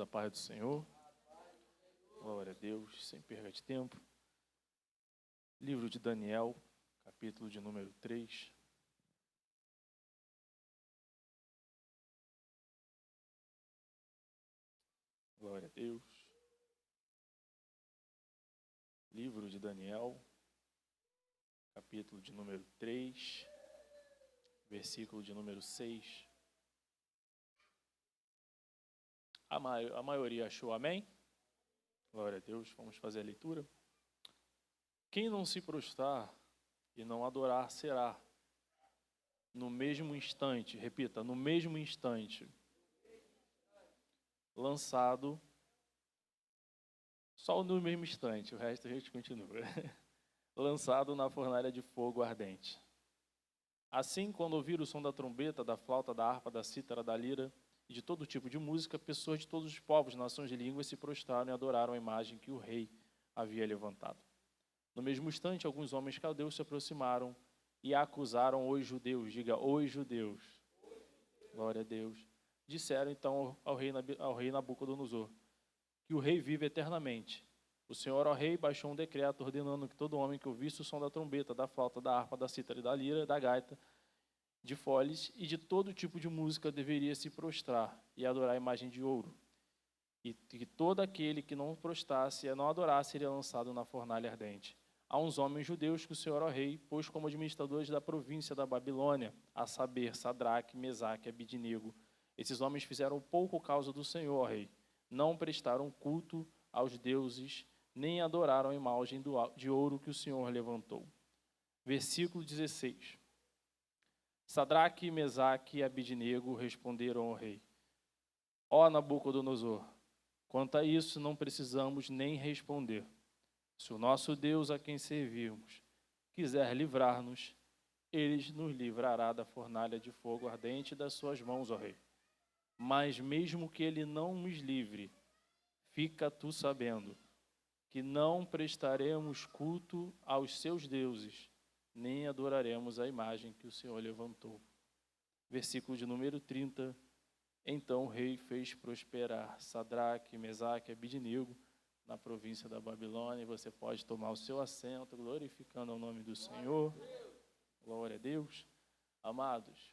irmãos, a paz do Senhor. Glória a Deus, sem perda de tempo. Livro de Daniel, capítulo de número 3. Glória a Deus. Livro de Daniel, capítulo de número 3, versículo de número 6. A maioria achou amém? Glória a Deus, vamos fazer a leitura. Quem não se prostrar e não adorar será, no mesmo instante, repita, no mesmo instante, lançado, só no mesmo instante, o resto a gente continua, lançado na fornalha de fogo ardente. Assim, quando ouvir o som da trombeta, da flauta, da harpa, da cítara, da lira e de todo tipo de música, pessoas de todos os povos, nações e línguas se prostraram e adoraram a imagem que o rei havia levantado. No mesmo instante, alguns homens caldeus se aproximaram e acusaram os judeus. Diga, os judeus. Glória a Deus. Disseram então ao rei Nabucodonosor que o rei vive eternamente. O Senhor, ó rei, baixou um decreto ordenando que todo homem que ouvisse o som da trombeta, da flauta, da harpa, da cítara e da lira, da gaita, de foles e de todo tipo de música deveria se prostrar e adorar a imagem de ouro. E que todo aquele que não prostrasse e não adorasse seria lançado na fornalha ardente. Há uns homens judeus que o Senhor, ó rei, pôs como administradores da província da Babilônia, a saber, Sadraque, Mesaque e Abidnego. Esses homens fizeram pouco causa do Senhor, ó rei. Não prestaram culto aos deuses, nem adoraram a imagem de ouro que o Senhor levantou. Versículo 16. Sadraque, Mesaque e Abidnego responderam ao rei: Ó Nabucodonosor, quanto a isso não precisamos nem responder. Se o nosso Deus a quem servirmos quiser livrar-nos, ele nos livrará da fornalha de fogo ardente das suas mãos, ó rei. Mas mesmo que ele não nos livre, fica tu sabendo que não prestaremos culto aos seus deuses, nem adoraremos a imagem que o Senhor levantou. Versículo de número 30. Então o rei fez prosperar Sadraque, Mesaque e Abidnego na província da Babilônia. E você pode tomar o seu assento, glorificando o nome do Senhor. Glória a Deus. Amados,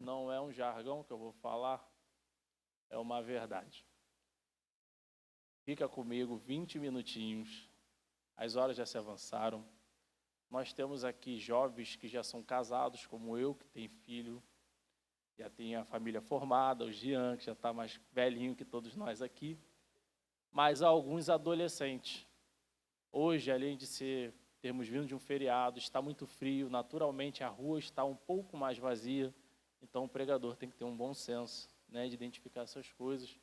não é um jargão que eu vou falar, é uma verdade. Fica comigo 20 minutinhos, as horas já se avançaram. Nós temos aqui jovens que já são casados, como eu, que tem filho, já tem a família formada, o Jean, que já está mais velhinho que todos nós aqui. Mas há alguns adolescentes. Hoje, além de termos vindo de um feriado, está muito frio, naturalmente a rua está um pouco mais vazia, então o pregador tem que ter um bom senso, né, de identificar essas coisas.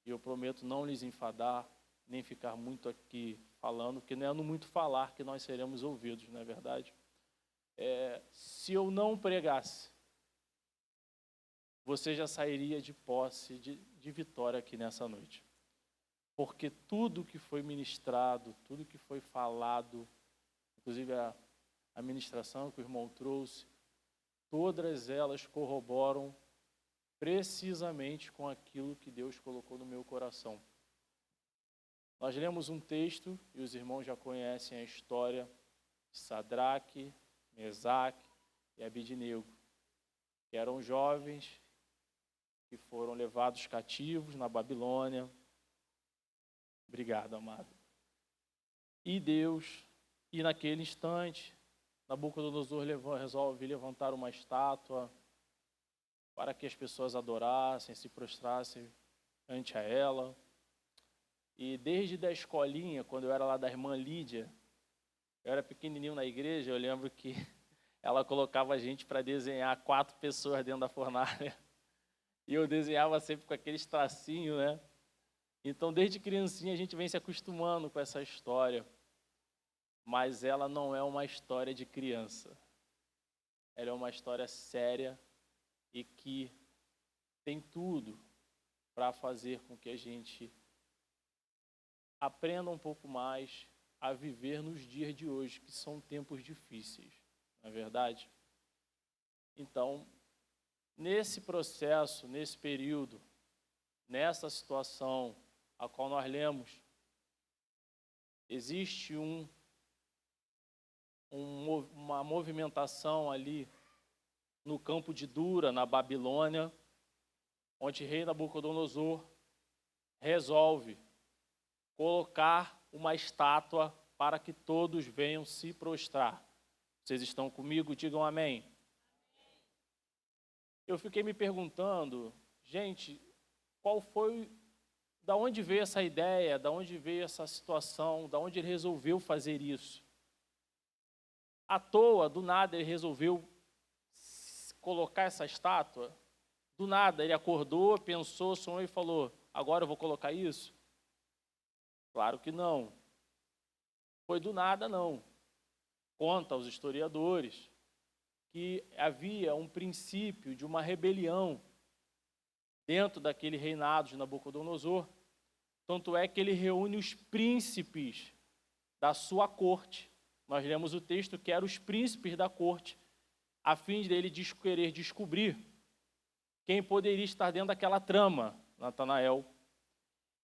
E eu prometo não lhes enfadar, nem ficar muito aqui falando, porque não é no muito falar que nós seremos ouvidos, não é verdade? Se eu não pregasse, você já sairia de posse, de vitória aqui nessa noite. Porque tudo que foi ministrado, tudo que foi falado, inclusive a ministração que o irmão trouxe, todas elas corroboram precisamente com aquilo que Deus colocou no meu coração. Nós lemos um texto, e os irmãos já conhecem a história de Sadraque, Mesaque e Abidnego, que eram jovens que foram levados cativos na Babilônia. Obrigado, amado. E naquele instante, Nabucodonosor resolve levantar uma estátua para que as pessoas adorassem, se prostrassem ante a ela. E desde a escolinha, quando eu era lá da irmã Lídia, eu era pequenininho na igreja, eu lembro que ela colocava a gente para desenhar 4 pessoas dentro da fornalha. E eu desenhava sempre com aqueles tracinhos, né? Então, desde criancinha, a gente vem se acostumando com essa história. Mas ela não é uma história de criança. Ela é uma história séria e que tem tudo para fazer com que a gente aprenda um pouco mais a viver nos dias de hoje, que são tempos difíceis, não é verdade? Então, nesse processo, nesse período, nessa situação a qual nós lemos, existe uma movimentação ali no campo de Dura, na Babilônia, onde o rei Nabucodonosor resolve colocar uma estátua para que todos venham se prostrar. Vocês estão comigo? Digam amém. Eu fiquei me perguntando, gente, da onde veio essa ideia, da onde veio essa situação, da onde ele resolveu fazer isso? À toa, do nada, ele resolveu colocar essa estátua? Do nada, ele acordou, pensou, sonhou e falou, agora eu vou colocar isso? Claro que não. Foi do nada, não. Conta aos historiadores que havia um princípio de uma rebelião dentro daquele reinado de Nabucodonosor. Tanto é que ele reúne os príncipes da sua corte. Nós lemos o texto que eram os príncipes da corte, a fim de ele querer descobrir quem poderia estar dentro daquela trama, Natanael.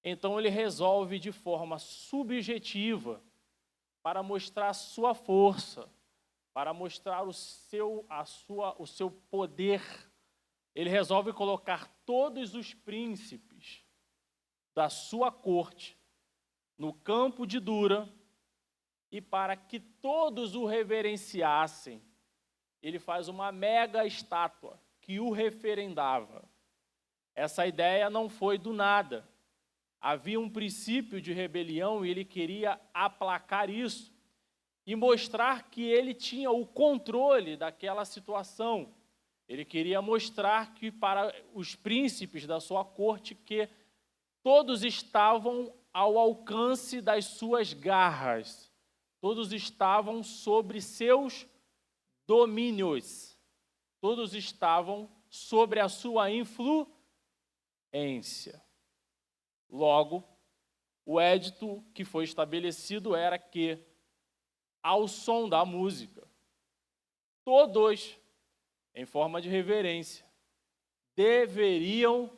Então ele resolve de forma subjetiva, para mostrar a sua força, para mostrar o seu poder, ele resolve colocar todos os príncipes da sua corte no campo de Dura, e para que todos o reverenciassem, ele faz uma mega estátua que o referendava. Essa ideia não foi do nada. Havia um princípio de rebelião e ele queria aplacar isso e mostrar que ele tinha o controle daquela situação. Ele queria mostrar que para os príncipes da sua corte que todos estavam ao alcance das suas garras, todos estavam sobre seus domínios, todos estavam sobre a sua influência. Logo, o édito que foi estabelecido era que, ao som da música, todos, em forma de reverência, deveriam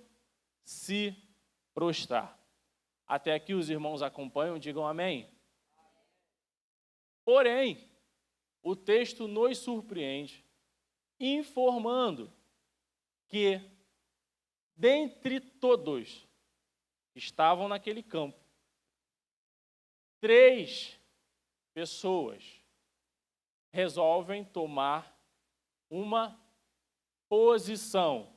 se prostrar. Até aqui os irmãos acompanham, digam amém. Porém, o texto nos surpreende, informando que, dentre todos que estavam naquele campo, 3 pessoas resolvem tomar uma posição.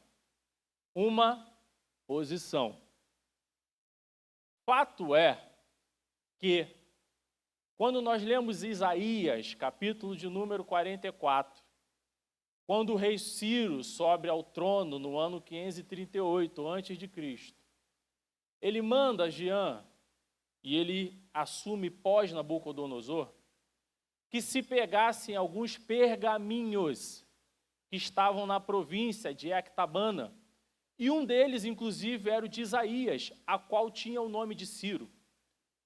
Fato é que, quando nós lemos Isaías, capítulo de número 44, quando o rei Ciro sobe ao trono no ano 538 a.C., ele manda Jean, e ele assume pós-Nabucodonosor, que se pegassem alguns pergaminhos que estavam na província de Ecbatana, e um deles, inclusive, era o de Isaías, a qual tinha o nome de Ciro.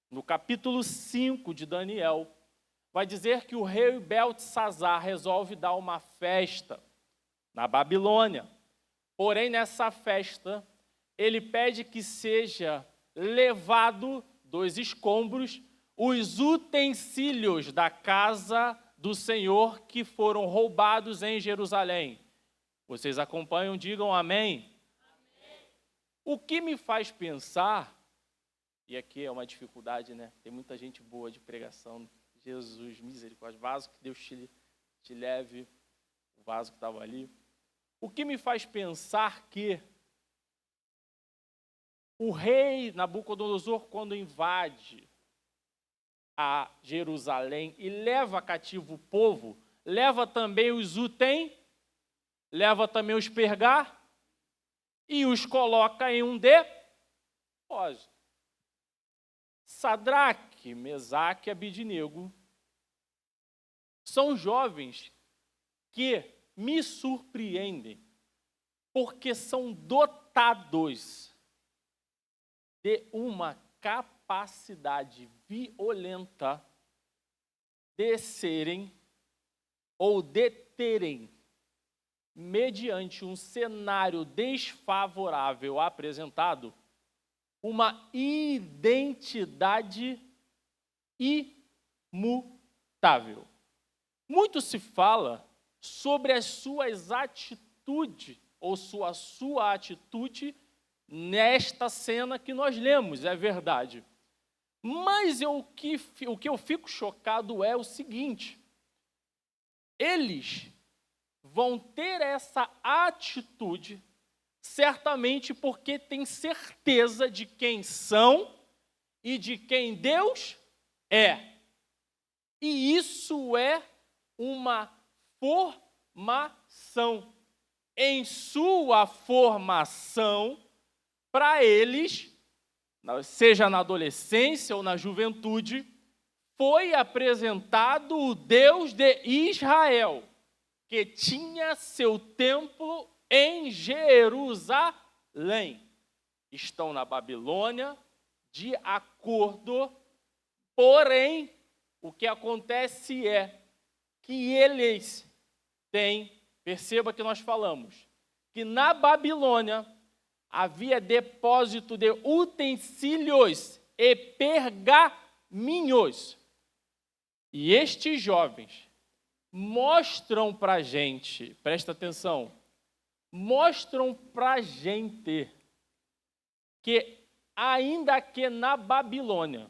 No capítulo 5 de Daniel, vai dizer que o rei Beltesazar resolve dar uma festa na Babilônia. Porém, nessa festa, ele pede que seja levado dos escombros os utensílios da casa do Senhor que foram roubados em Jerusalém. Vocês acompanham? Digam amém. O que me faz pensar, e aqui é uma dificuldade, né? Tem muita gente boa de pregação. Jesus, misericórdia, vaso que Deus te leve, o vaso que estava ali. O que me faz pensar que o rei Nabucodonosor, quando invade a Jerusalém e leva cativo o povo, leva também os utens, leva também os pergá e os coloca em um depósito. Sadraque, Mesaque e Abidnego são jovens que me surpreendem, porque são dotados de uma capacidade violenta de serem ou de terem, mediante um cenário desfavorável apresentado, uma identidade imutável. Muito se fala sobre as suas atitudes, ou sua atitude nesta cena que nós lemos, é verdade. Mas o que eu fico chocado é o seguinte: eles vão ter essa atitude certamente porque têm certeza de quem são e de quem Deus é. E isso é uma formação. Em sua formação, para eles, seja na adolescência ou na juventude, foi apresentado o Deus de Israel, que tinha seu templo em Jerusalém. Estão na Babilônia, de acordo, porém, o que acontece é que eles têm, perceba que nós falamos, que na Babilônia havia depósito de utensílios e pergaminhos. E estes jovens mostram para a gente, presta atenção, mostram para a gente que ainda que na Babilônia,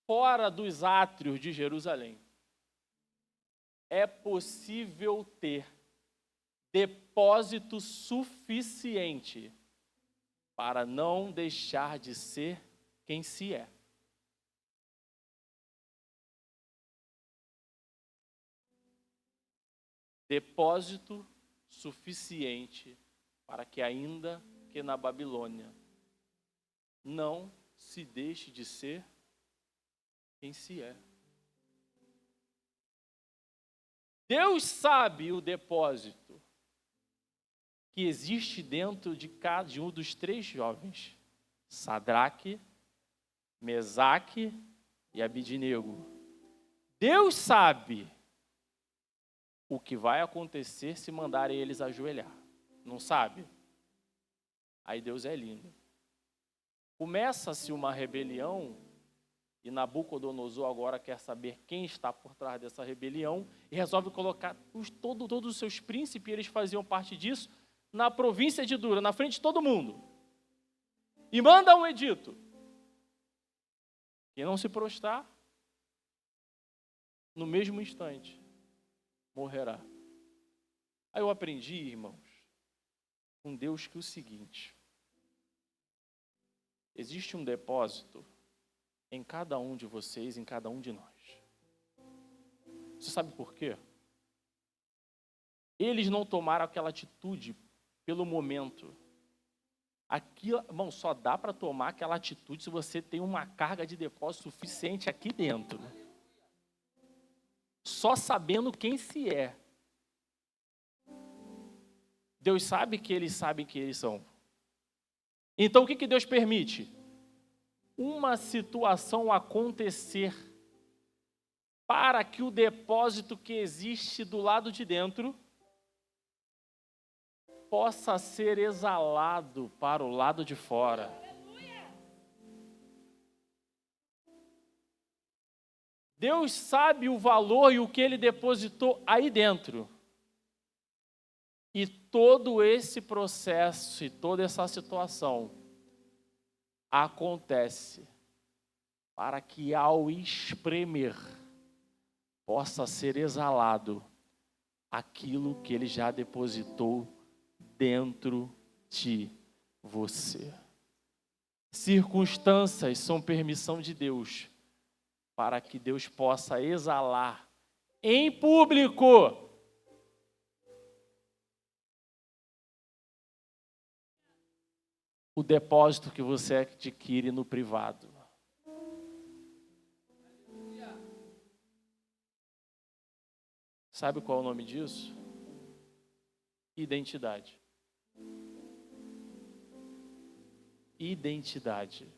fora dos átrios de Jerusalém, é possível ter depósito suficiente para não deixar de ser quem se é. Depósito suficiente para que ainda que na Babilônia não se deixe de ser quem se é. Deus sabe o depósito que existe dentro de cada um dos três jovens, Sadraque, Mesaque e Abidnego. Deus sabe o que vai acontecer se mandarem eles ajoelhar. Não sabe? Aí Deus é lindo. Começa-se uma rebelião e Nabucodonosor agora quer saber quem está por trás dessa rebelião e resolve colocar todos os seus príncipes, eles faziam parte disso, na província de Dura, na frente de todo mundo. E manda um edito. Quem não se prostrar, no mesmo instante, morrerá. Aí eu aprendi, irmãos, com Deus que o seguinte: existe um depósito em cada um de vocês, em cada um de nós. Você sabe por quê? Eles não tomaram aquela atitude pelo momento. Aquilo, irmão, só dá para tomar aquela atitude se você tem uma carga de depósito suficiente aqui dentro. Só sabendo quem se é. Deus sabe que eles sabem quem eles são. Então o que Deus permite? Uma situação acontecer para que o depósito que existe do lado de dentro possa ser exalado para o lado de fora. Deus sabe o valor e o que Ele depositou aí dentro. E todo esse processo e toda essa situação acontece para que ao espremer possa ser exalado aquilo que Ele já depositou dentro de você. Circunstâncias são permissão de Deus para que Deus possa exalar em público o depósito que você adquire no privado. Sabe qual é o nome disso? Identidade. Identidade.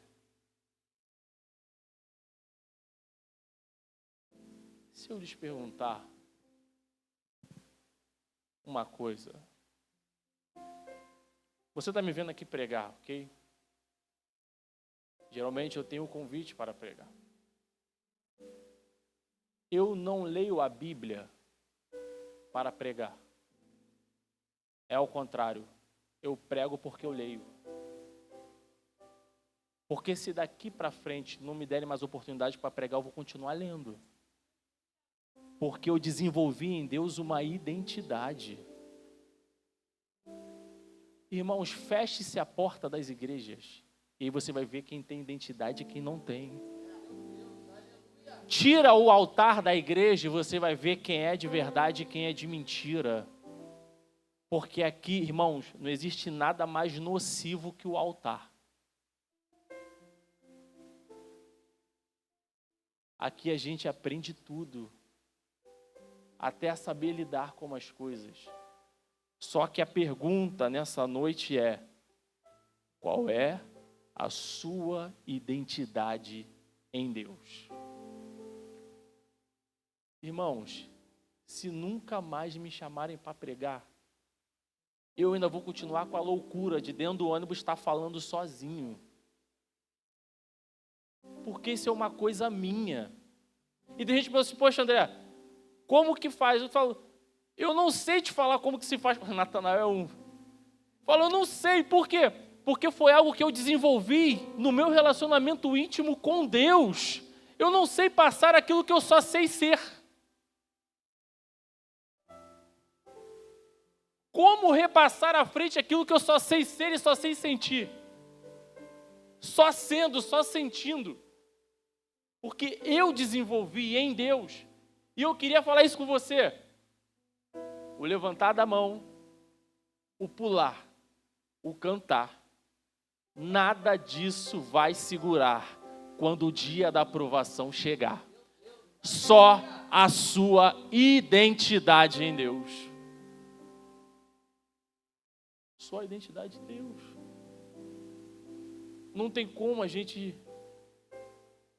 Se eu lhes perguntar uma coisa, Você está me vendo aqui pregar, ok? Geralmente eu tenho um convite para pregar. Eu não leio a Bíblia para pregar. É ao contrário. Eu prego porque eu leio. Porque se daqui para frente não me derem mais oportunidade para pregar, eu vou continuar lendo. Porque eu desenvolvi em Deus uma identidade. Irmãos, feche-se a porta das igrejas. E aí você vai ver quem tem identidade e quem não tem. Tira o altar da igreja e você vai ver quem é de verdade e quem é de mentira. Porque aqui, irmãos, não existe nada mais nocivo que o altar. Aqui a gente aprende tudo. Até a saber lidar com as coisas. Só que a pergunta nessa noite é: qual é a sua identidade em Deus? Irmãos, se nunca mais me chamarem para pregar, eu ainda vou continuar com a loucura de dentro do ônibus estar falando sozinho. Porque isso é uma coisa minha. E tem gente que pensa assim: poxa, André, como que faz? Eu falo: eu não sei te falar como que se faz. Natanael falou: eu não sei. Por quê? Porque foi algo que eu desenvolvi no meu relacionamento íntimo com Deus. Eu não sei passar aquilo que eu só sei ser. Como repassar à frente aquilo que eu só sei ser e só sei sentir? Só sendo, só sentindo. Porque eu desenvolvi em Deus. E eu queria falar isso com você. O levantar da mão, o pular, o cantar, nada disso vai segurar quando o dia da aprovação chegar. Só a sua identidade em Deus. Só a identidade de Deus. Não tem como a gente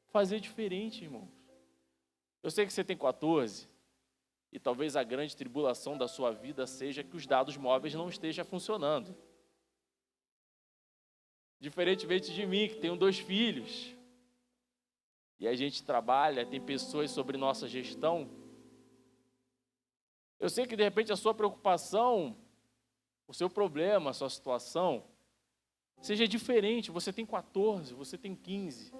fazer diferente, irmãos. Eu sei que você tem 14, e talvez a grande tribulação da sua vida seja que os dados móveis não estejam funcionando. Diferentemente de mim, que tenho 2 filhos, e a gente trabalha, tem pessoas sobre nossa gestão. Eu sei que de repente a sua preocupação, o seu problema, a sua situação, seja diferente. Você tem 14, você tem 15.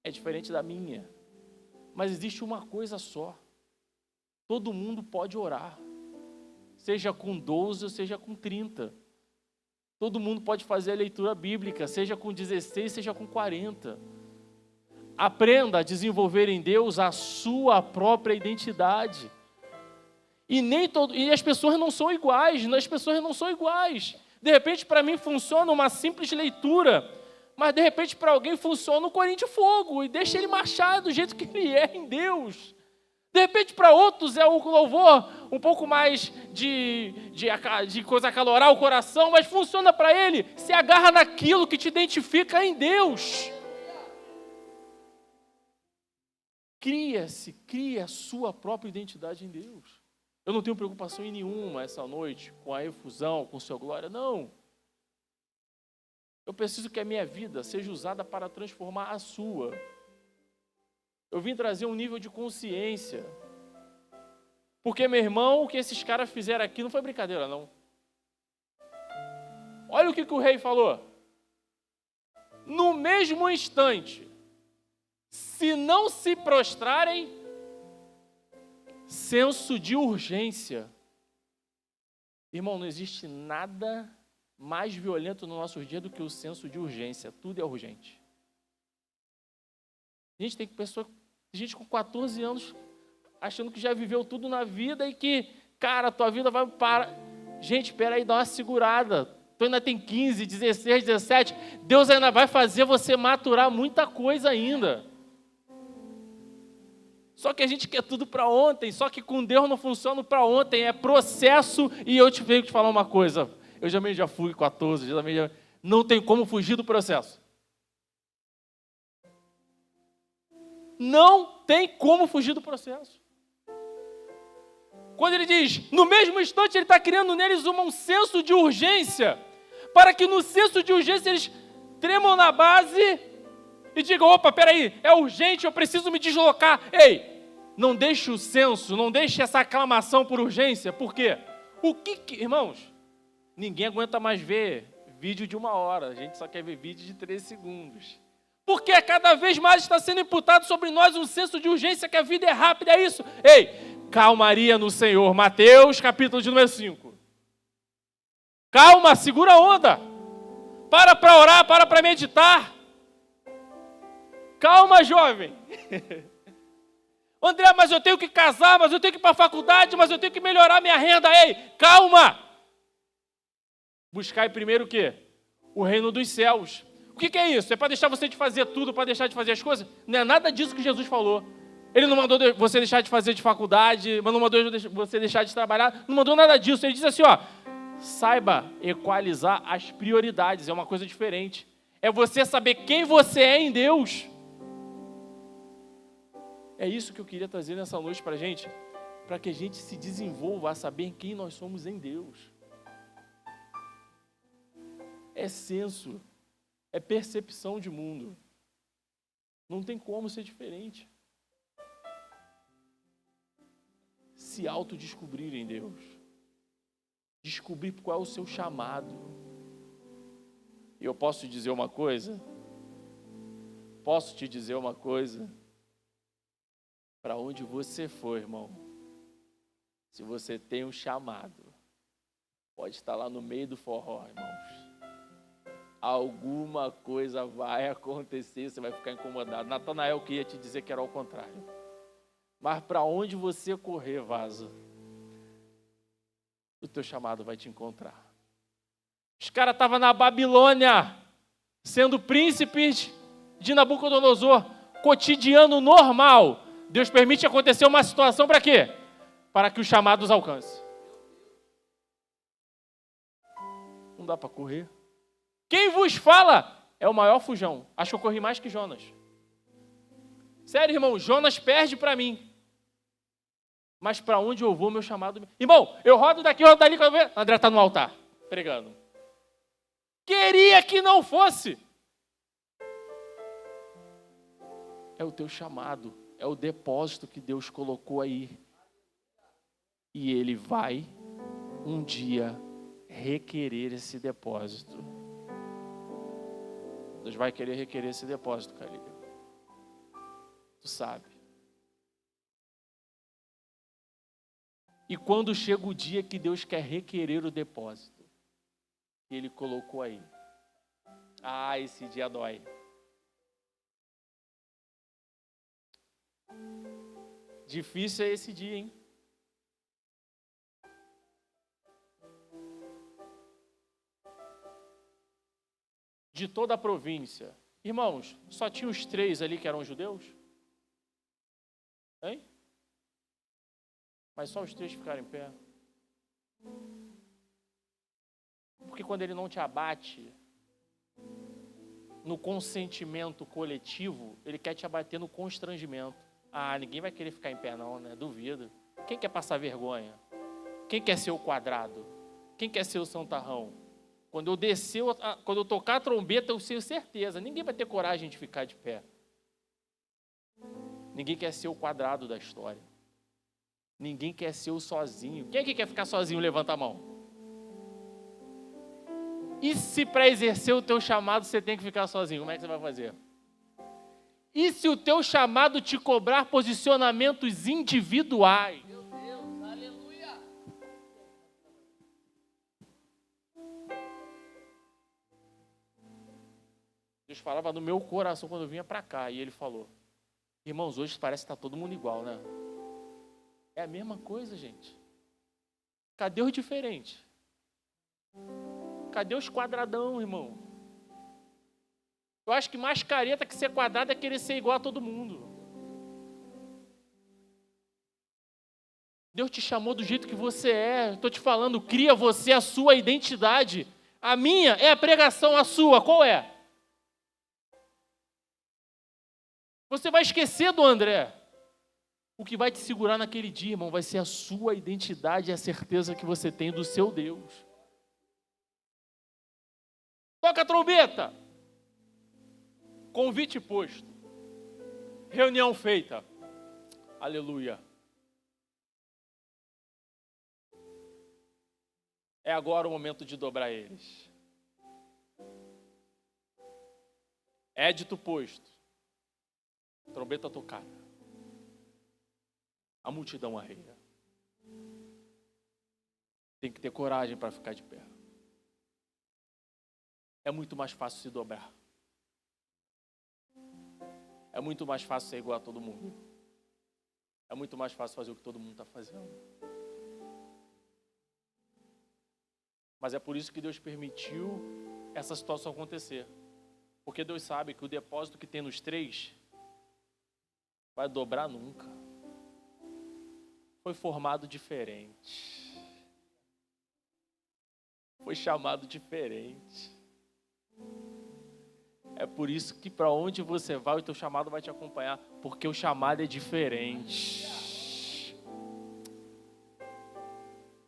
É diferente da minha. Mas existe uma coisa só. Todo mundo pode orar. Seja com 12 ou seja com 30. Todo mundo pode fazer a leitura bíblica, seja com 16, seja com 40. Aprenda a desenvolver em Deus a sua própria identidade. E as pessoas não são iguais, De repente, para mim, funciona uma simples leitura, mas de repente, para alguém, funciona o corinho de fogo, e deixa ele marchar do jeito que ele é em Deus. De repente, para outros, é o louvor um pouco mais de coisa acalorar o coração, mas funciona para ele. Se agarra naquilo que te identifica em Deus. Cria a sua própria identidade em Deus. Eu não tenho preocupação em nenhuma essa noite com a efusão, com o seu glória, não. Eu preciso que a minha vida seja usada para transformar a sua. Eu vim trazer um nível de consciência. Porque, meu irmão, o que esses caras fizeram aqui não foi brincadeira, não. Olha o que o rei falou. No mesmo instante, se não se prostrarem, senso de urgência. Irmão, não existe nada mais violento no nosso dia do que o senso de urgência. Tudo é urgente. Tem gente com 14 anos achando que já viveu tudo na vida e que, cara, a tua vida vai parar. Gente, espera aí, dá uma segurada. Tu ainda tem 15, 16, 17. Deus ainda vai fazer você maturar muita coisa ainda. Só que a gente quer tudo para ontem, só que com Deus não funciona para ontem, é processo. E eu venho te falar uma coisa, eu já fui 14, não tem como fugir do processo. Não tem como fugir do processo. quando ele diz, no mesmo instante ele está criando neles um senso de urgência, para que no senso de urgência eles tremam na base e digam, opa, peraí, é urgente, eu preciso me deslocar. Ei, não deixe o senso, não deixe essa aclamação por urgência. Por quê? Irmãos, ninguém aguenta mais ver vídeo de 1 hora, a gente só quer ver vídeo de 3 segundos. Porque cada vez mais está sendo imputado sobre nós um senso de urgência, que a vida é rápida, é isso. Ei, calmaria no Senhor. Mateus, capítulo de número 5. Calma, segura a onda. Para orar, para meditar. Calma, jovem. André, mas eu tenho que casar, mas eu tenho que ir para a faculdade, mas eu tenho que melhorar minha renda. Ei, calma. Buscai primeiro o quê? O reino dos céus. O que é isso? É para deixar você de fazer tudo, para deixar de fazer as coisas? Não é nada disso que Jesus falou. Ele não mandou você deixar de fazer de faculdade, não mandou você deixar de trabalhar, não mandou nada disso. Ele diz assim, ó, saiba equalizar as prioridades, é uma coisa diferente. É você saber quem você é em Deus. É isso que eu queria trazer nessa noite para a gente, para que a gente se desenvolva a saber quem nós somos em Deus. É senso, é percepção de mundo. Não tem como ser diferente. Se autodescobrir em Deus. Descobrir qual é o seu chamado. E eu posso te dizer uma coisa? Posso te dizer uma coisa? Para onde você for, irmão, se você tem um chamado, pode estar lá no meio do forró, irmãos. Alguma coisa vai acontecer, você vai ficar incomodado. Natanael queria te dizer que era ao contrário. Mas para onde você correr, vaza, o teu chamado vai te encontrar. Os caras estavam na Babilônia, sendo príncipes de Nabucodonosor, cotidiano normal. Deus permite acontecer uma situação para quê? Para que os chamados alcance. Não dá para correr. Quem vos fala é o maior fujão. Acho que eu corri mais que Jonas. Sério, irmão, Jonas perde para mim. Mas para onde eu vou, meu chamado... Irmão, eu rodo daqui, rodo dali, quando eu ver... André está no altar, pregando. Queria que não fosse. É o teu chamado, é o depósito que Deus colocou aí. E Ele vai, um dia, requerer esse depósito. Deus vai querer requerer esse depósito, Calil. Tu sabe. E quando chega o dia que Deus quer requerer o depósito, Ele colocou aí. Ah, esse dia dói. Difícil é esse dia, hein? De toda a província. Irmãos, só tinha os 3 ali que eram judeus? Hein? Mas só os 3 ficaram em pé. Porque quando Ele não te abate no consentimento coletivo, Ele quer te abater no constrangimento. Ah, ninguém vai querer ficar em pé não, né? Duvido. Quem quer passar vergonha? Quem quer ser o quadrado? Quem quer ser o santarrão? Quando eu tocar a trombeta, eu tenho certeza, ninguém vai ter coragem de ficar de pé. Ninguém quer ser o quadrado da história. Ninguém quer ser o sozinho. Quem é que quer ficar sozinho? Levanta a mão. E se para exercer o teu chamado você tem que ficar sozinho, como é que você vai fazer? E se o teu chamado te cobrar posicionamentos individuais? Meu Deus, aleluia! Deus falava no meu coração quando eu vinha para cá, e Ele falou, irmãos, hoje parece que está todo mundo igual, né? É a mesma coisa, gente. Cadê os diferentes? Cadê os quadradão, irmão? Eu acho que mais careta que ser quadrado é querer ser igual a todo mundo. Deus te chamou do jeito que você é. Estou te falando, cria você a sua identidade. A minha é a pregação, a sua, qual é? Você vai esquecer do André. O que vai te segurar naquele dia, irmão, vai ser a sua identidade e a certeza que você tem do seu Deus. Toca a trombeta. Convite posto. Reunião feita. Aleluia. É agora o momento de dobrar eles. Édito posto. Trombeta tocada. A multidão arreia. Tem que ter coragem para ficar de pé. É muito mais fácil se dobrar. É muito mais fácil ser igual a todo mundo. É muito mais fácil fazer o que todo mundo está fazendo. Mas é por isso que Deus permitiu essa situação acontecer. Porque Deus sabe que o depósito que tem nos 3 vai dobrar nunca. Foi formado diferente. Foi chamado diferente. É por isso que para onde você vai, o teu chamado vai te acompanhar. Porque o chamado é diferente.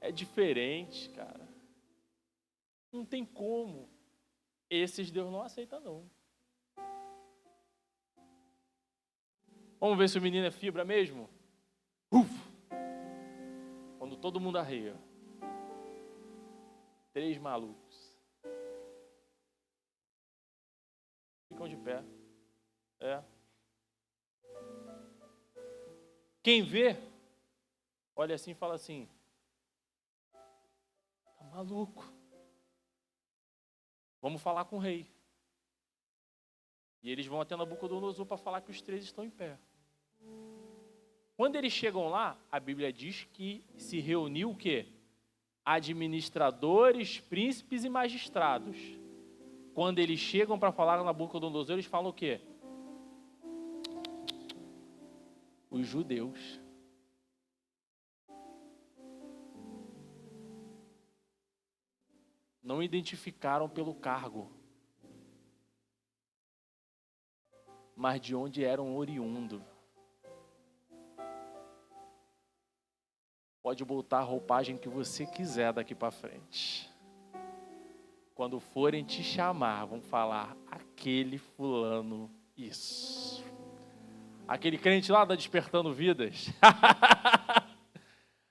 É diferente, cara. Não tem como. Esses Deus não aceita, não. Vamos ver se o menino é fibra mesmo? Quando todo mundo arreia. 3 malucos. Ficam de pé. Quem vê, olha assim e fala assim: tá maluco. Vamos falar com o rei. E eles vão até Nabucodonosor para falar que os 3 estão em pé. Quando eles chegam lá, a Bíblia diz que se reuniu o quê? Administradores, príncipes e magistrados. Quando eles chegam para falar com Nabucodonosor, eles falam o quê? Os judeus. Não identificaram pelo cargo, mas de onde eram oriundo. Pode botar a roupagem que você quiser daqui para frente. Quando forem te chamar, vão falar: aquele fulano, isso. Aquele crente lá da Despertando Vidas.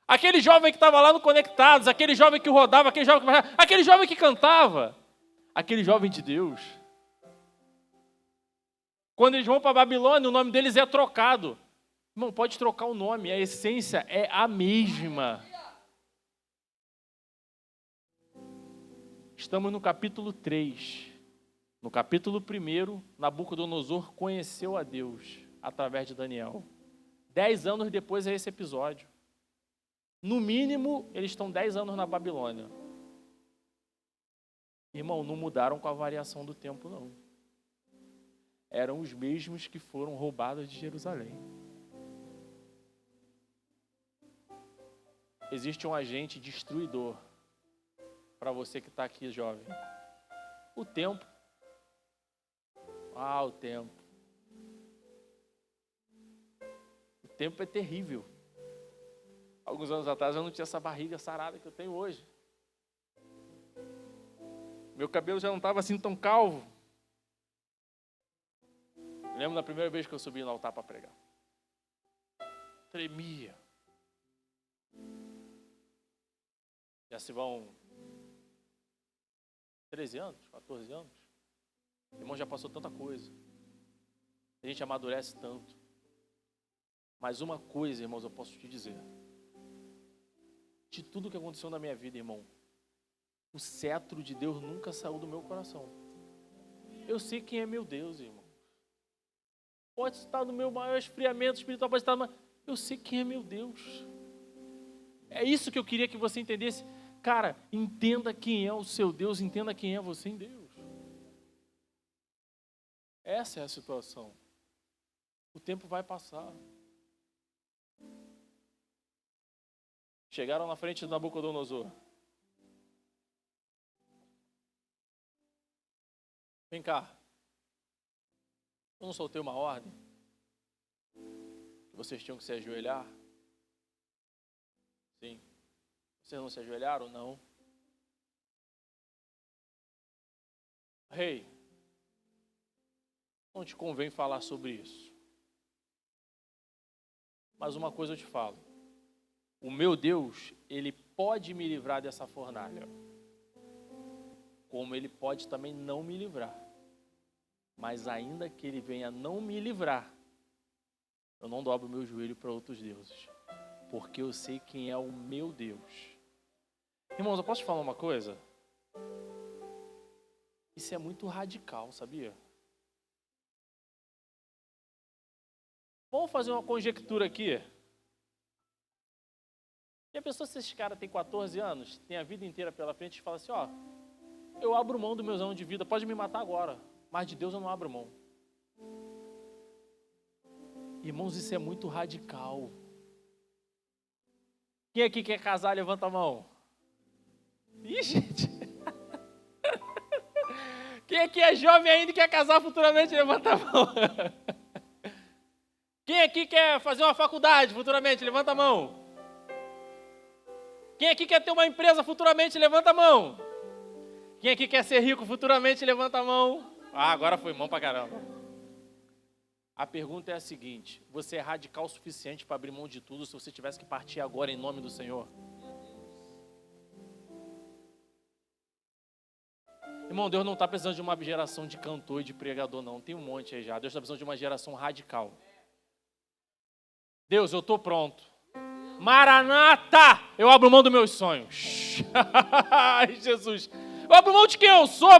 Aquele jovem que estava lá no Conectados, aquele jovem que rodava, aquele jovem que cantava, aquele jovem de Deus. Quando eles vão para Babilônia, o nome deles é trocado. Irmão, pode trocar o nome, a essência é a mesma. Estamos no capítulo 3. No capítulo 1, Nabucodonosor conheceu a Deus através de Daniel. 10 anos depois é esse episódio. No mínimo, eles estão 10 anos na Babilônia. Irmão, não mudaram com a variação do tempo, não. Eram os mesmos que foram roubados de Jerusalém. Existe um agente destruidor para você que está aqui, jovem. O tempo. O tempo. O tempo é terrível. Alguns anos atrás eu não tinha essa barriga sarada que eu tenho hoje. Meu cabelo já não estava assim tão calvo. Lembro da primeira vez que eu subi no altar para pregar. Tremia. Já se vão 13 anos, 14 anos. O irmão já passou tanta coisa. A gente amadurece tanto. Mas uma coisa, irmãos, eu posso te dizer. De tudo que aconteceu na minha vida, irmão, o cetro de Deus nunca saiu do meu coração. Eu sei quem é meu Deus, irmão. Pode estar no meu maior esfriamento espiritual, pode estar, mas eu sei quem é meu Deus. É isso que eu queria que você entendesse. Cara, entenda quem é o seu Deus, entenda quem é você em Deus. Essa é a situação. O tempo vai passar. Chegaram na frente de Nabucodonosor. Vem cá. Eu não soltei uma ordem? vocês tinham que se ajoelhar? Sim. Vocês não se ajoelharam? Não. Rei, não te convém falar sobre isso. Mas uma coisa eu te falo. O meu Deus, Ele pode me livrar dessa fornalha. Como Ele pode também não me livrar. Mas ainda que Ele venha não me livrar, eu não dobro o meu joelho para outros deuses. Porque eu sei quem é o meu Deus. Irmãos, eu posso te falar uma coisa? Isso é muito radical, sabia? Vamos fazer uma conjectura aqui. E a pessoa, se esse cara tem 14 anos, tem a vida inteira pela frente, e fala assim, ó, eu abro mão dos meus anos de vida, pode me matar agora, mas de Deus eu não abro mão. Irmãos, isso é muito radical. Quem aqui quer casar, levanta a mão. Ih, gente. Quem aqui é jovem ainda e quer casar futuramente, levanta a mão. Quem aqui quer fazer uma faculdade futuramente, levanta a mão. Quem aqui quer ter uma empresa futuramente, levanta a mão. Quem aqui quer ser rico futuramente, levanta a mão. Ah, agora foi mão pra caramba. A pergunta é a seguinte, você é radical o suficiente para abrir mão de tudo se você tivesse que partir agora em nome do Senhor? Irmão, Deus não está precisando de uma geração de cantor e de pregador, não. Tem um monte aí já. Deus está precisando de uma geração radical. Deus, eu estou pronto. Maranata! Eu abro mão dos meus sonhos. Ai, Jesus. Eu abro mão de quem eu sou.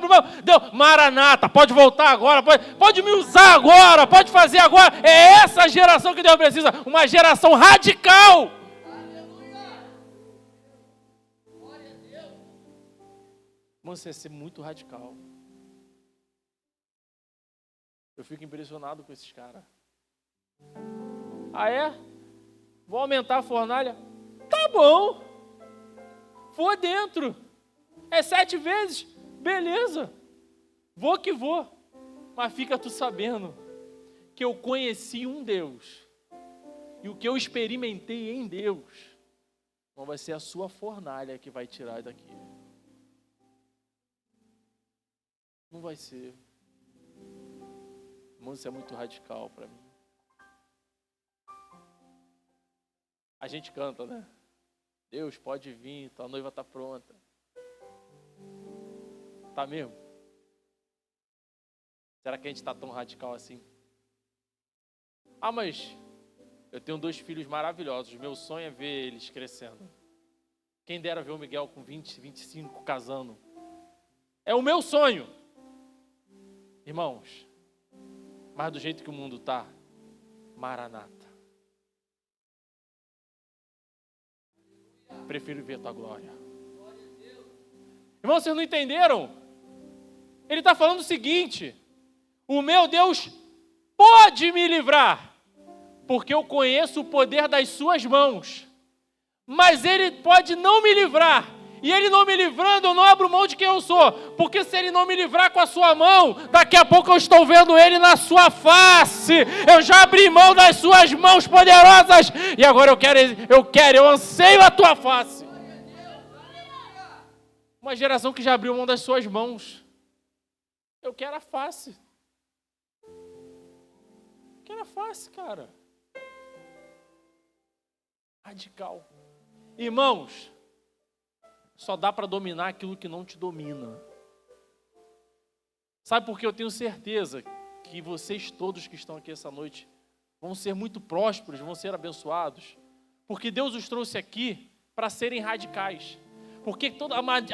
Deus, Maranata, pode voltar agora. Pode me usar agora. Pode fazer agora. É essa geração que Deus precisa. Uma geração radical. Você ser muito radical. Eu fico impressionado com esses caras. Ah, é? Vou aumentar a fornalha? Tá bom. Vou dentro. É 7 vezes? Beleza. Vou que vou. Mas fica tu sabendo que eu conheci um Deus. E o que eu experimentei em Deus não vai ser a sua fornalha que vai tirar daqui. Não vai ser. Irmão, isso é muito radical para mim. A gente canta, né? Deus pode vir, tua noiva está pronta. Tá mesmo? Será que a gente está tão radical assim? Ah, mas eu tenho 2 filhos maravilhosos. Meu sonho é ver eles crescendo. Quem dera ver o Miguel com 20, 25 casando. É o meu sonho. Irmãos, mas do jeito que o mundo está, Maranata. Prefiro ver tua glória. Irmãos, vocês não entenderam? Ele está falando o seguinte: o meu Deus pode me livrar, porque eu conheço o poder das suas mãos. Mas Ele pode não me livrar. E Ele não me livrando, eu não abro mão de quem eu sou. Porque se Ele não me livrar com a sua mão, daqui a pouco eu estou vendo Ele na sua face. Eu já abri mão das suas mãos poderosas. E agora eu anseio a tua face. Uma geração que já abriu mão das suas mãos. Eu quero a face. Eu quero a face, cara. Radical. Irmãos, só dá para dominar aquilo que não te domina. Sabe por que eu tenho certeza que vocês todos que estão aqui essa noite vão ser muito prósperos, vão ser abençoados? Porque Deus os trouxe aqui para serem radicais. Porque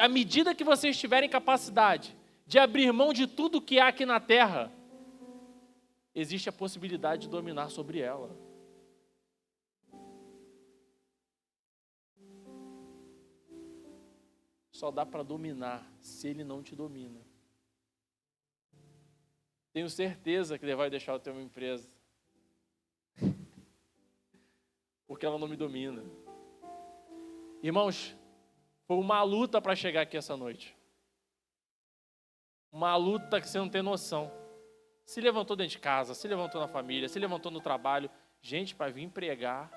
à medida que vocês tiverem capacidade de abrir mão de tudo que há aqui na terra, existe a possibilidade de dominar sobre ela. Só dá para dominar se Ele não te domina. Tenho certeza que Ele vai deixar eu ter uma empresa. Porque ela não me domina. Irmãos, foi uma luta para chegar aqui essa noite. Uma luta que você não tem noção. Se levantou dentro de casa, se levantou na família, se levantou no trabalho. Gente, para vir pregar,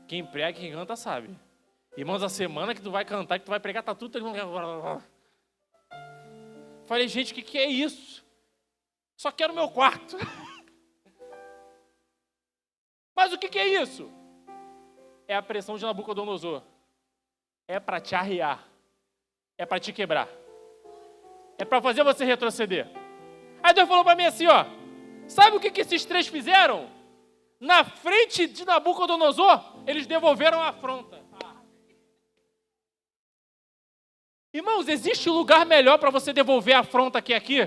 quem prega, quem canta sabe. Irmãos, a semana que tu vai cantar, que tu vai pregar, tá tudo... Falei, gente, o que é isso? Só quero meu quarto. Mas o que é isso? É a pressão de Nabucodonosor. É para te arriar. É para te quebrar. É para fazer você retroceder. Aí Deus falou para mim assim, ó. Sabe o que esses três fizeram? Na frente de Nabucodonosor, eles devolveram a afronta. Irmãos, existe lugar melhor para você devolver a afronta que aqui?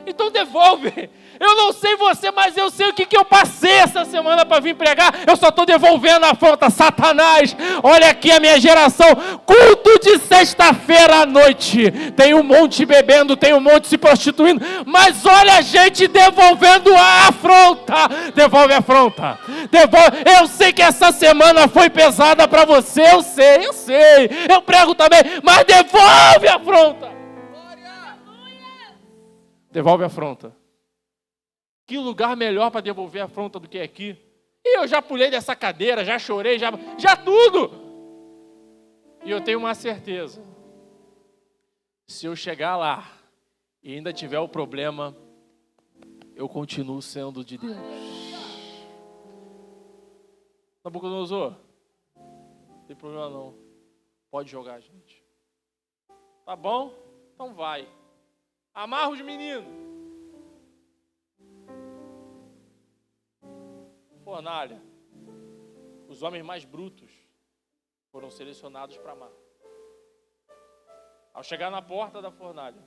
Então devolve. Eu não sei você, mas eu sei o que eu passei essa semana para vir pregar. Eu só estou devolvendo a afronta. Satanás, olha aqui a minha geração. Culto de sexta-feira à noite. Tem um monte bebendo, tem um monte se prostituindo. Mas olha a gente devolvendo a afronta. Devolve a afronta. Devolve. Eu sei que essa semana foi pesada para você. Eu sei. Eu prego também. Mas devolve a afronta. Devolve a afronta. Que lugar melhor para devolver a afronta do que aqui? E eu já pulei dessa cadeira, já chorei, já tudo. E eu tenho uma certeza. Se eu chegar lá e ainda tiver o problema, eu continuo sendo de Deus. Nabucodonosor, não tem problema não. Pode jogar, gente. Tá bom? Então vai. Amarra os meninos. Fornalha. Os homens mais brutos foram selecionados para amar. Ao chegar na porta da fornalha,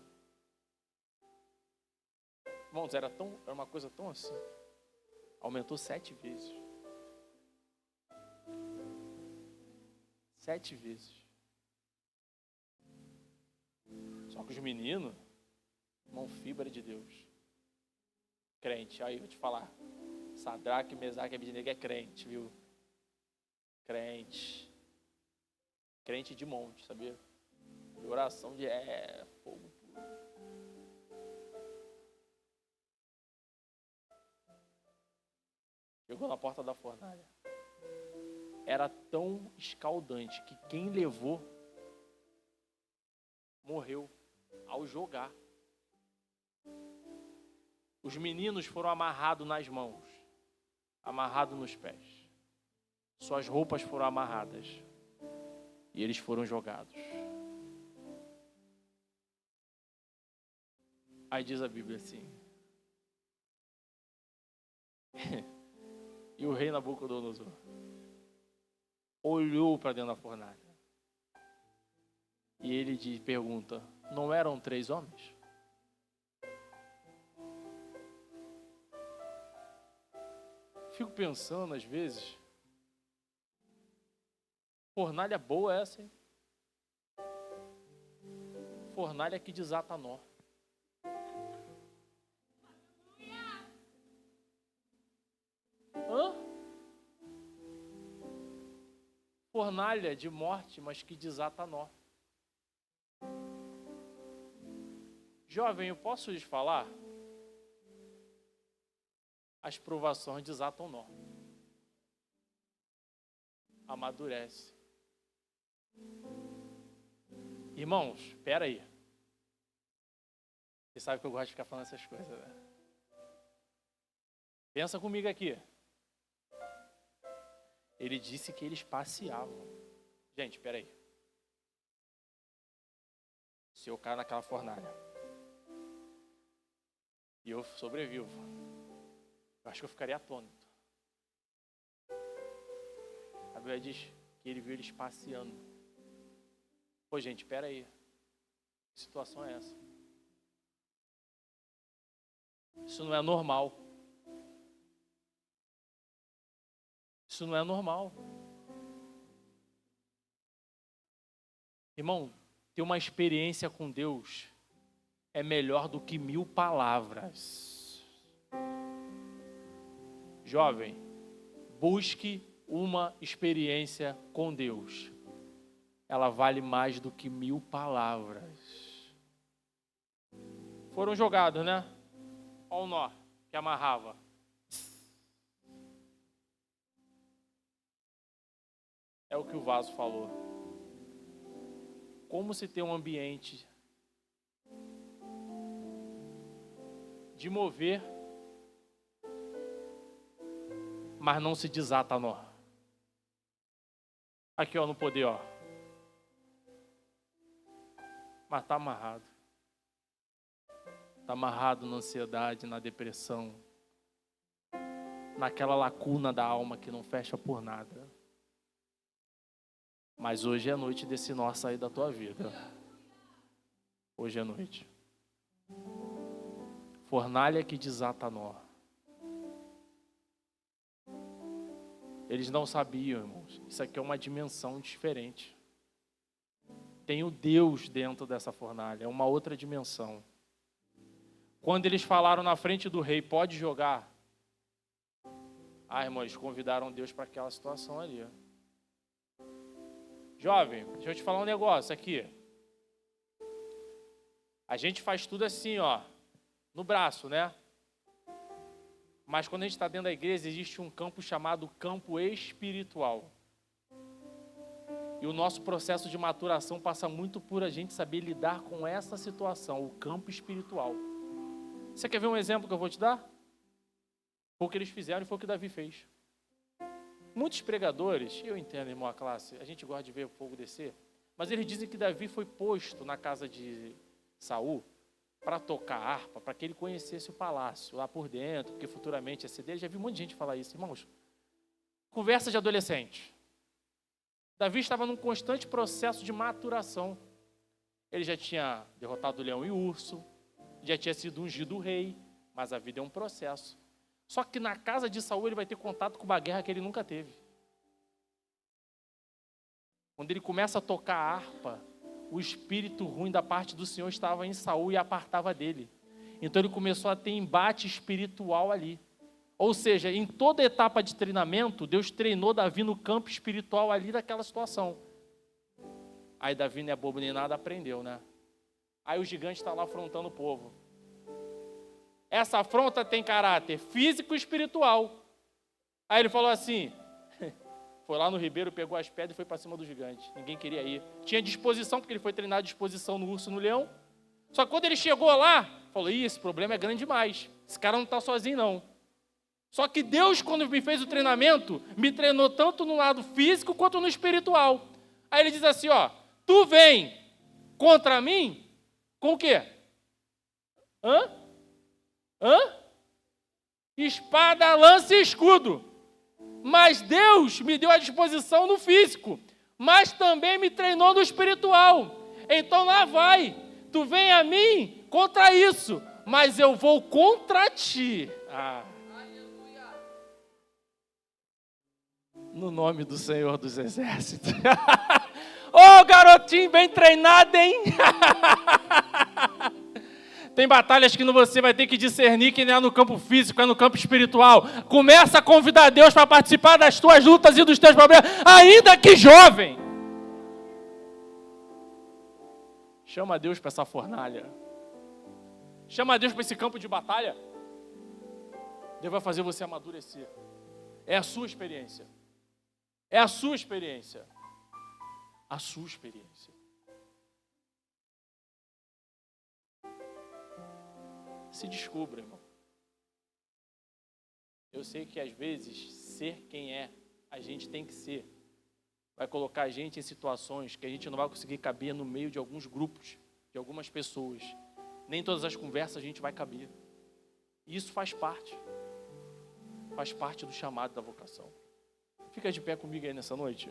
irmãos, era uma coisa tão assim. Aumentou 7 vezes. 7 vezes. Só que os meninos, irmão, fibra de Deus. Crente, aí eu vou te falar. Sadraque, Mesaque e Abednego é crente, viu? Crente. Crente de monte, sabia? De oração de fogo puro. Chegou na porta da fornalha. Era tão escaldante que quem levou morreu ao jogar. Os meninos foram amarrados nas mãos, amarrados nos pés. Suas roupas foram amarradas e eles foram jogados. Aí diz a Bíblia assim: e o rei Nabucodonosor olhou para dentro da fornalha e ele pergunta: não eram 3 homens? Fico pensando às vezes, fornalha boa essa, hein? Fornalha que desata nó. Hã? Fornalha de morte, mas que desata nó. Jovem, eu posso lhes falar? As provações desatam nó. Amadurece. Irmãos, espera aí. Você sabe que eu gosto de ficar falando essas coisas, né? Pensa comigo aqui. Ele disse que eles passeavam. Gente, espera aí. Se eu cair naquela fornalha e eu sobrevivo, eu acho que eu ficaria atônito. A Bíblia diz que ele viu eles passeando. Pô, gente, espera aí. Que situação é essa? Isso não é normal. Isso não é normal. Irmão, ter uma experiência com Deus é melhor do que 1000 palavras. Jovem, busque uma experiência com Deus. Ela vale mais do que 1000 palavras. Foram jogados, né? Olha o nó que amarrava. É o que o vaso falou. Como se tem um ambiente de mover, mas não se desata nó. Aqui, ó, no poder, ó. Mas tá amarrado. Tá amarrado na ansiedade, na depressão, naquela lacuna da alma que não fecha por nada. Mas hoje é noite desse nó sair da tua vida. Hoje é noite. Fornalha que desata nó. Eles não sabiam, irmãos. Isso aqui é uma dimensão diferente. Tem o Deus dentro dessa fornalha. É uma outra dimensão. Quando eles falaram na frente do rei, pode jogar. Irmãos, convidaram Deus para aquela situação ali. Jovem, deixa eu te falar um negócio aqui. A gente faz tudo assim, ó, no braço, né? Mas quando a gente está dentro da igreja, existe um campo chamado campo espiritual. E o nosso processo de maturação passa muito por a gente saber lidar com essa situação, o campo espiritual. Você quer ver um exemplo que eu vou te dar? Foi o que eles fizeram e foi o que Davi fez. Muitos pregadores, eu entendo, irmão, a classe, a gente gosta de ver o fogo descer, mas eles dizem que Davi foi posto na casa de Saul para tocar harpa, para que ele conhecesse o palácio lá por dentro, porque futuramente ia ser dele. Já vi um monte de gente falar isso, irmãos. Conversa de adolescente. Davi estava num constante processo de maturação. Ele já tinha derrotado o leão e o urso, já tinha sido ungido rei, mas a vida é um processo. Só que na casa de Saul ele vai ter contato com uma guerra que ele nunca teve. Quando ele começa a tocar a harpa, o espírito ruim da parte do Senhor estava em Saul e apartava dele. Então ele começou a ter embate espiritual ali. Ou seja, em toda etapa de treinamento, Deus treinou Davi no campo espiritual ali daquela situação. Aí Davi não é bobo nem nada, aprendeu, né? Aí o gigante está lá afrontando o povo. Essa afronta tem caráter físico e espiritual. Aí ele falou assim, foi lá no ribeiro, pegou as pedras e foi para cima do gigante. Ninguém queria ir. Tinha disposição, porque ele foi treinado de disposição no urso e no leão. Só que quando ele chegou lá, falou, esse problema é grande demais. Esse cara não está sozinho, não. Só que Deus, quando me fez o treinamento, me treinou tanto no lado físico quanto no espiritual. Aí ele diz assim, ó, tu vem contra mim com o quê? Espada, lança e escudo. Mas Deus me deu a disposição no físico, mas também me treinou no espiritual. Então lá vai, tu vem a mim contra isso, mas eu vou contra ti. No nome do Senhor dos Exércitos. Ô, garotinho bem treinado, hein? Tem batalhas que você vai ter que discernir que não é no campo físico, é no campo espiritual. Começa a convidar Deus para participar das tuas lutas e dos teus problemas, ainda que jovem. Chama Deus para essa fornalha. Chama Deus para esse campo de batalha. Deus vai fazer você amadurecer. É a sua experiência. É a sua experiência. A sua experiência. Se descubra, irmão. Eu sei que às vezes ser quem é, a gente tem que ser, vai colocar a gente em situações que a gente não vai conseguir caber no meio de alguns grupos, de algumas pessoas. Nem todas as conversas a gente vai caber. E isso faz parte do chamado da vocação. Fica de pé comigo aí nessa noite.